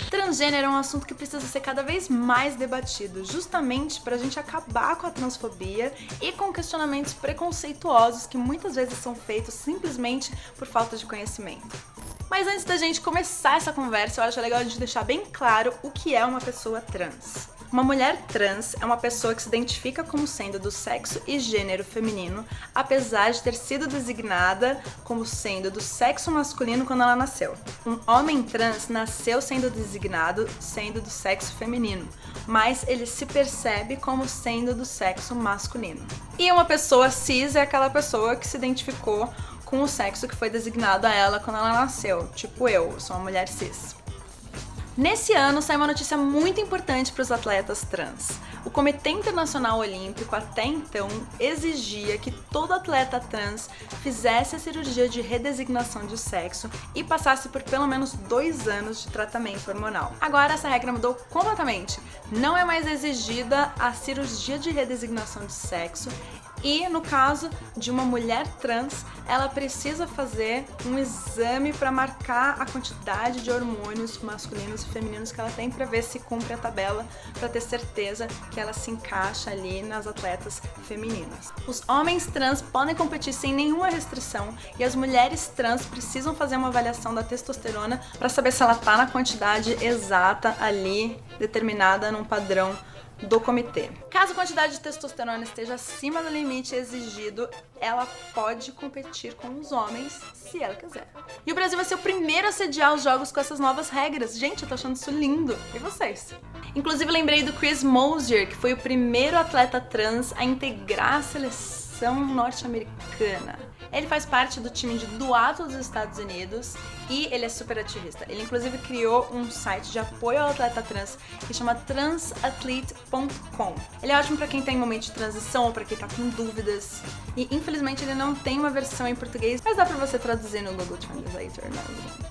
Transgênero é um assunto que precisa ser cada vez mais debatido, justamente pra gente acabar com a transfobia e com questionamentos preconceituosos que muitas vezes são feitos simplesmente por falta de conhecimento. Mas antes da gente começar essa conversa, eu acho legal a gente deixar bem claro o que é uma pessoa trans. Uma mulher trans é uma pessoa que se identifica como sendo do sexo e gênero feminino, apesar de ter sido designada como sendo do sexo masculino quando ela nasceu. Um homem trans nasceu sendo designado sendo do sexo feminino, mas ele se percebe como sendo do sexo masculino. E uma pessoa cis é aquela pessoa que se identificou com o sexo que foi designado a ela quando ela nasceu, tipo eu sou uma mulher cis. Nesse ano saiu uma notícia muito importante para os atletas trans. O Comitê Internacional Olímpico até então exigia que todo atleta trans fizesse a cirurgia de redesignação de sexo e passasse por pelo menos 2 anos de tratamento hormonal. Agora essa regra mudou completamente. Não é mais exigida a cirurgia de redesignação de sexo e, no caso de uma mulher trans, ela precisa fazer um exame para marcar a quantidade de hormônios masculinos e femininos que ela tem para ver se cumpre a tabela, para ter certeza que ela se encaixa ali nas atletas femininas. Os homens trans podem competir sem nenhuma restrição e as mulheres trans precisam fazer uma avaliação da testosterona para saber se ela está na quantidade exata ali, determinada num padrão do comitê. Caso a quantidade de testosterona esteja acima do limite exigido, ela pode competir com os homens se ela quiser. E o Brasil vai ser o primeiro a sediar os jogos com essas novas regras. Gente, eu tô achando isso lindo. E vocês? Inclusive lembrei do Chris Mosier, que foi o primeiro atleta trans a integrar a seleção norte-americana. Ele faz parte do time de duato dos Estados Unidos e ele é super ativista. Ele inclusive criou um site de apoio ao atleta trans que chama transathlete.com. Ele é ótimo para quem tá em momento de transição ou para quem tá com dúvidas. E infelizmente ele não tem uma versão em português, mas dá pra você traduzir no Google Translator.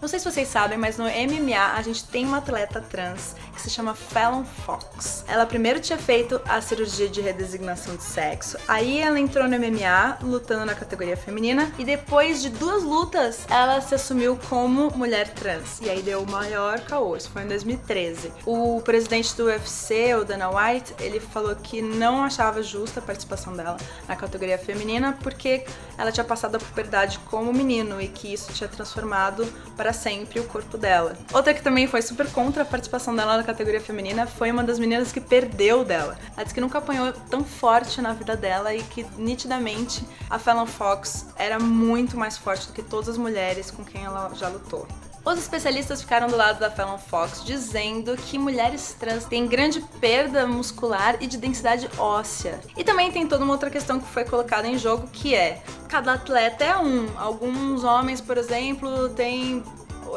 Não sei se vocês sabem, mas no MMA a gente tem uma atleta trans que se chama Fallon Fox. Ela primeiro tinha feito a cirurgia de redesignação de sexo, aí ela entrou no MMA lutando na categoria feminina e depois de 2 lutas ela se assumiu como mulher trans. E aí deu o maior caô, isso foi em 2013. O presidente do UFC, o Dana White, ele falou que não achava justa a participação dela na categoria feminina porque ela tinha passado a puberdade como menino e que isso tinha transformado para sempre o corpo dela. Outra que também foi super contra a participação dela na categoria feminina foi uma das meninas que perdeu dela. Ela disse que nunca apanhou tão forte na vida dela e que nitidamente a Fallon Fox era muito mais forte do que todas as mulheres com quem ela já lutou. Os especialistas ficaram do lado da Fallon Fox, dizendo que mulheres trans têm grande perda muscular e de densidade óssea. E também tem toda uma outra questão que foi colocada em jogo, que é, cada atleta é um. Alguns homens, por exemplo, têm...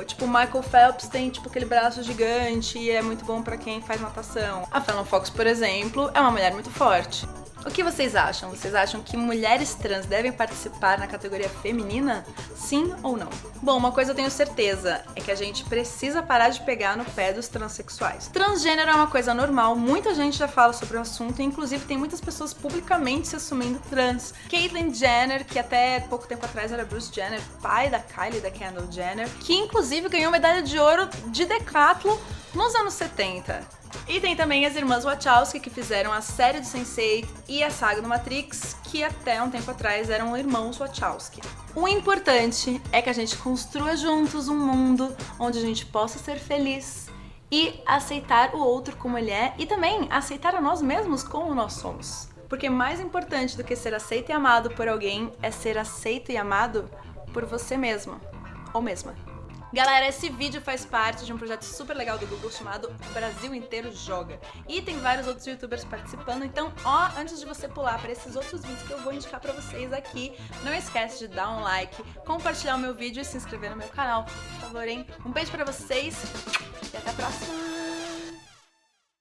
Tipo, o Michael Phelps tem tipo aquele braço gigante e é muito bom pra quem faz natação. A Fallon Fox, por exemplo, é uma mulher muito forte. O que vocês acham? Vocês acham que mulheres trans devem participar na categoria feminina? Sim ou não? Bom, uma coisa eu tenho certeza, é que a gente precisa parar de pegar no pé dos transexuais. Transgênero é uma coisa normal, muita gente já fala sobre o assunto e inclusive tem muitas pessoas publicamente se assumindo trans. Caitlyn Jenner, que até pouco tempo atrás era Bruce Jenner, pai da Kylie, da Kendall Jenner, que inclusive ganhou medalha de ouro de decathlon nos anos 70. E tem também as irmãs Wachowski, que fizeram a série do Sense8 e a saga do Matrix, que até um tempo atrás eram irmãos Wachowski. O importante é que a gente construa juntos um mundo onde a gente possa ser feliz e aceitar o outro como ele é e também aceitar a nós mesmos como nós somos. Porque mais importante do que ser aceito e amado por alguém é ser aceito e amado por você mesmo ou mesma. Galera, esse vídeo faz parte de um projeto super legal do Google chamado Brasil Inteiro Joga. E tem vários outros youtubers participando, então, antes de você pular para esses outros vídeos que eu vou indicar pra vocês aqui, não esquece de dar um like, compartilhar o meu vídeo e se inscrever no meu canal, por favor, hein? Um beijo pra vocês e até a próxima!